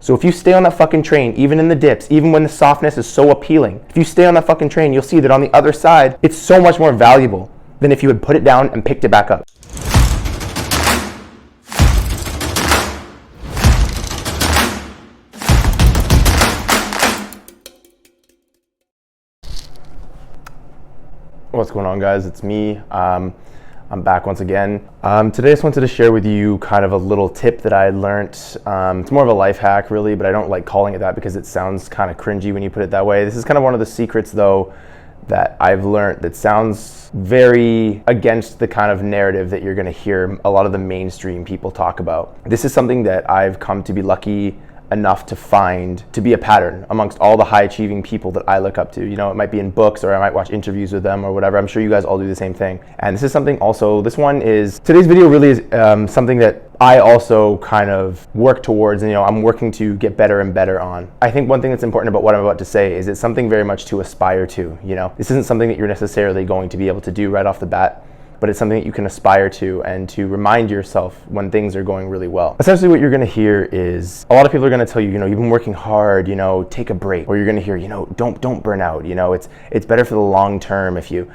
So if you stay on that fucking train, even in the dips, even when the softness is so appealing, if you stay on that fucking train, you'll see that on the other side, it's so much more valuable than if you had put it down and picked it back up. What's going on, guys? It's me. I'm back once again. Today I just wanted to share with you kind of a little tip that I learned. It's more of a life hack really, but I don't like calling it that because it sounds kind of cringy when you put it that way. This is kind of one of the secrets though that I've learned that sounds very against the kind of narrative that you're gonna hear a lot of the mainstream people talk about. This is something that I've come to be lucky enough to find to be a pattern amongst all the high achieving people that I look up to. You know, it might be in books or I might watch interviews with them or whatever. I'm sure you guys all do the same thing. And this is something also, today's video really is something that I also kind of work towards, and I'm working to get better and better on. I think one thing that's important about what I'm about to say is it's something very much to aspire to. This isn't something that you're necessarily going to be able to do right off the bat, but it's something that you can aspire to and to remind yourself when things are going really well. Essentially what you're gonna hear is, a lot of people are gonna tell you, you've been working hard, take a break. Or you're gonna hear, don't burn out, it's better for the long term if you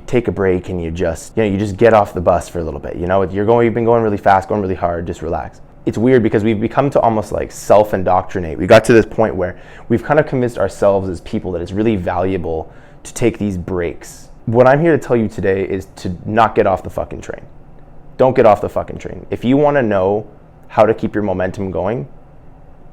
take a break and you just get off the bus for a little bit. You've been going really fast, going really hard, just relax. It's weird because we've become to almost like self-indoctrinate. We got to this point where we've kind of convinced ourselves as people that it's really valuable to take these breaks. What I'm here to tell you today is to not get off the fucking train. Don't get off the fucking train. If you want to know how to keep your momentum going,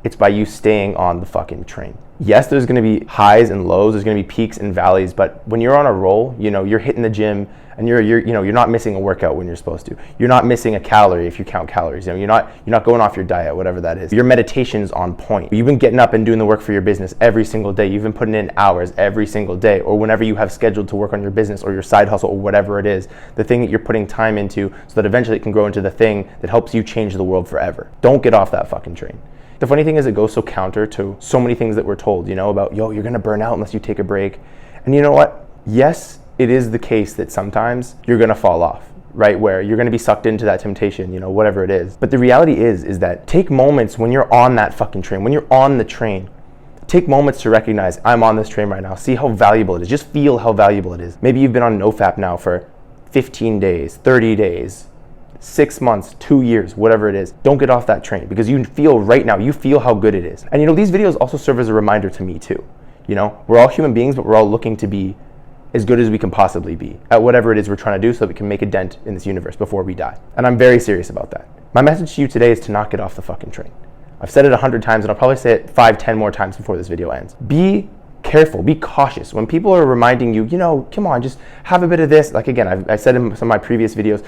it's by you staying on the fucking train. Yes, there's going to be highs and lows, there's going to be peaks and valleys, but when you're on a roll, you're hitting the gym and you're not missing a workout when you're supposed to. You're not missing a calorie if you count calories. You're not going off your diet, whatever that is. Your meditation's on point. You've been getting up and doing the work for your business every single day. You've been putting in hours every single day, or whenever you have scheduled to work on your business or your side hustle or whatever it is, the thing that you're putting time into so that eventually it can grow into the thing that helps you change the world forever. Don't get off that fucking train. The funny thing is it goes so counter to so many things that we're told, about, you're gonna burn out unless you take a break. And you know what? Yes, it is the case that sometimes you're gonna fall off, right? Where you're gonna be sucked into that temptation, whatever it is. But the reality is that take moments when you're on that fucking train, when you're on the train, take moments to recognize, I'm on this train right now. See how valuable it is. Just feel how valuable it is. Maybe you've been on NoFap now for 15 days, 30 days, 6 months, 2 years, whatever it is. Don't get off that train because you feel right now, you feel how good it is. And these videos also serve as a reminder to me too. We're all human beings, but we're all looking to be as good as we can possibly be at whatever it is we're trying to do so that we can make a dent in this universe before we die. And I'm very serious about that. My message to you today is to not get off the fucking train. I've said it 100 times and I'll probably say it 5, 10 more times before this video ends. Be careful, be cautious. When people are reminding you, come on, just have a bit of this. Like again, I said in some of my previous videos,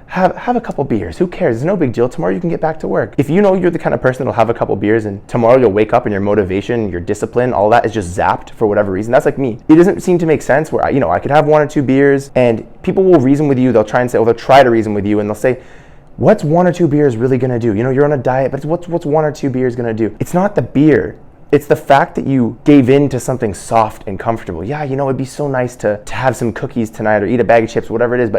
have a couple beers. Who cares? It's no big deal. Tomorrow you can get back to work. If you're the kind of person that'll have a couple beers and tomorrow you'll wake up and your motivation, your discipline, all that is just zapped for whatever reason. That's like me. It doesn't seem to make sense where I could have 1 or 2 beers and people will reason with you. They'll try and say, they'll try to reason with you and they'll say, what's 1 or 2 beers really gonna do? You're on a diet, but what's 1 or 2 beers gonna do? It's not the beer. It's the fact that you gave in to something soft and comfortable. Yeah, it'd be so nice to have some cookies tonight or eat a bag of chips, whatever it is.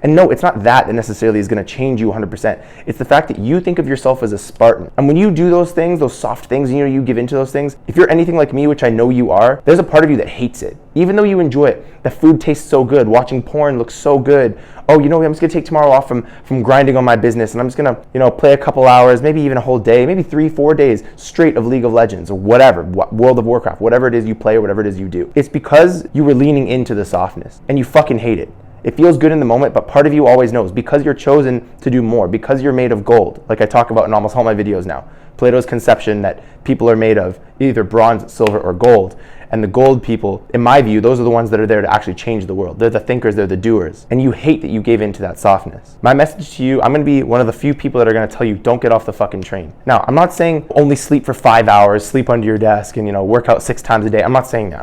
And no, it's not that necessarily is going to change you 100%. It's the fact that you think of yourself as a Spartan. And when you do those things, those soft things, you give into those things, if you're anything like me, which I know you are, there's a part of you that hates it. Even though you enjoy it, the food tastes so good, watching porn looks so good. Oh, I'm just gonna take tomorrow off from grinding on my business and I'm just gonna, play a couple hours, maybe even a whole day, maybe 3, 4 days straight of League of Legends or whatever, World of Warcraft, whatever it is you play or whatever it is you do. It's because you were leaning into the softness and you fucking hate it. It feels good in the moment, but part of you always knows because you're chosen to do more, because you're made of gold, like I talk about in almost all my videos now. Plato's conception that people are made of either bronze, silver, or gold. And the gold people, in my view, those are the ones that are there to actually change the world. They're the thinkers, they're the doers. And you hate that you gave into that softness. My message to you, I'm gonna be one of the few people that are gonna tell you, don't get off the fucking train. Now, I'm not saying only sleep for 5 hours, sleep under your desk, and work out 6 times a day. I'm not saying that.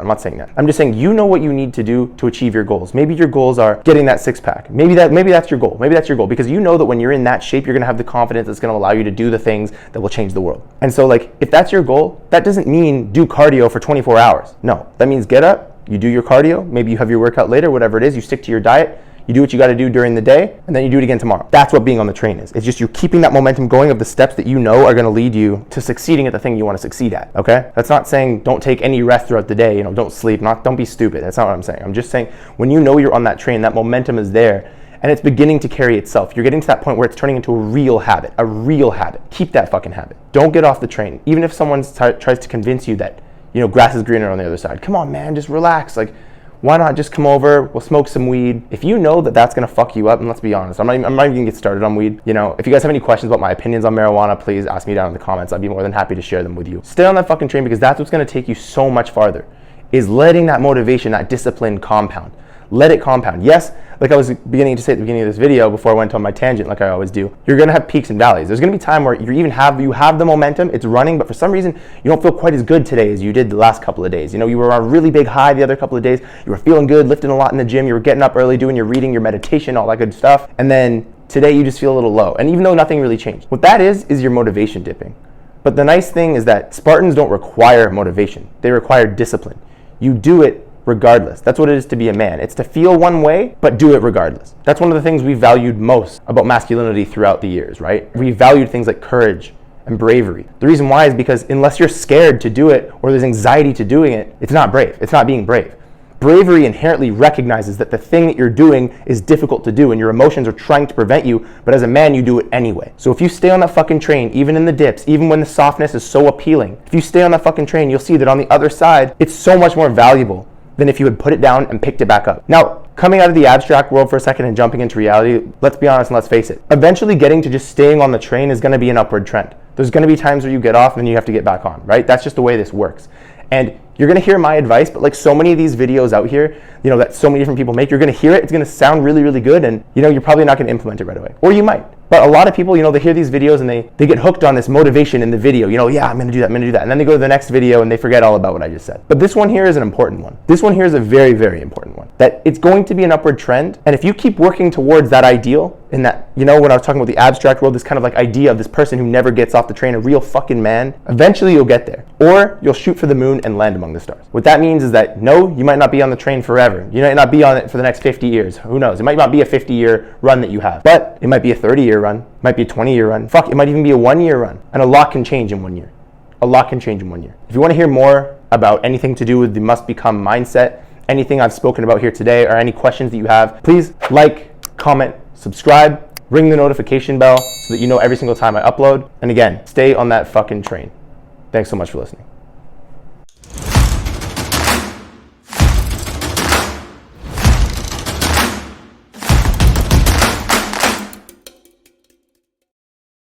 I'm just saying you know what you need to do to achieve your goals. Maybe your goals are getting that 6-pack. Maybe that's your goal. Maybe that's your goal because you know that when you're in that shape, you're gonna have the confidence that's gonna allow you to do the things that will change the world. And so if that's your goal, that doesn't mean do cardio for 24 hours. No, that means get up, you do your cardio, maybe you have your workout later, whatever it is, you stick to your diet, You do what you got to do during the day, and then you do it again tomorrow. That's what being on the train is. It's just you're keeping that momentum going of the steps that you know are going to lead you to succeeding at the thing you want to succeed at, okay? That's not saying don't take any rest throughout the day, don't sleep, don't be stupid. That's not what I'm saying. I'm just saying when you know you're on that train, that momentum is there, and it's beginning to carry itself. You're getting to that point where it's turning into a real habit, a real habit. Keep that fucking habit. Don't get off the train. Even if someone tries to convince you that, grass is greener on the other side. Come on, man, just relax. Like, why not just come over, we'll smoke some weed. If you know that that's gonna fuck you up, and let's be honest, I'm not even gonna get started on weed. If you guys have any questions about my opinions on marijuana, please ask me down in the comments. I'd be more than happy to share them with you. Stay on that fucking train, because that's what's gonna take you so much farther, is letting that motivation, that discipline compound. Let it compound. Yes, like I was beginning to say at the beginning of this video before I went on my tangent like I always do, you're gonna have peaks and valleys. There's gonna be time where you have the momentum, it's running, but for some reason you don't feel quite as good today as you did the last couple of days. You were on a really big high the other couple of days, you were feeling good, lifting a lot in the gym, you were getting up early, doing your reading, your meditation, all that good stuff, and then today you just feel a little low. And even though nothing really changed, what that is your motivation dipping. But the nice thing is that Spartans don't require motivation, they require discipline. You do it regardless. That's what it is to be a man. It's to feel one way, but do it regardless. That's one of the things we valued most about masculinity throughout the years, right? We valued things like courage and bravery. The reason why is because unless you're scared to do it or there's anxiety to doing it, it's not brave. It's not being brave. Bravery inherently recognizes that the thing that you're doing is difficult to do and your emotions are trying to prevent you, but as a man, you do it anyway. So if you stay on that fucking train, even in the dips, even when the softness is so appealing, if you stay on that fucking train, you'll see that on the other side, it's so much more valuable than if you had put it down and picked it back up. Now, coming out of the abstract world for a second and jumping into reality, let's be honest and let's face it. Eventually getting to just staying on the train is gonna be an upward trend. There's gonna be times where you get off and then you have to get back on, right? That's just the way this works. And you're gonna hear my advice, but like so many of these videos out here, that so many different people make, you're gonna hear it, it's gonna sound really, really good, and you're probably not gonna implement it right away. Or you might. But a lot of people, they hear these videos and they get hooked on this motivation in the video. Yeah, I'm gonna do that, And then they go to the next video and they forget all about what I just said. But this one here is an important one. This one here is a very, very important one. That it's going to be an upward trend. And if you keep working towards that ideal, in that, when I was talking about the abstract world, this kind of like idea of this person who never gets off the train, a real fucking man, eventually you'll get there. Or you'll shoot for the moon and land among the stars. What that means is that no, you might not be on the train forever. You might not be on it for the next 50 years. Who knows? It might not be a 50-year run that you have, but it might be a 30-year run. It might be a 20-year run. Fuck, it might even be a 1-year run. And a lot can change in 1 year. A lot can change in 1 year. If you want to hear more about anything to do with the must become mindset, anything I've spoken about here today, or any questions that you have, please like, comment, subscribe, ring the notification bell so that you know every single time I upload. And again, stay on that fucking train. Thanks so much for listening.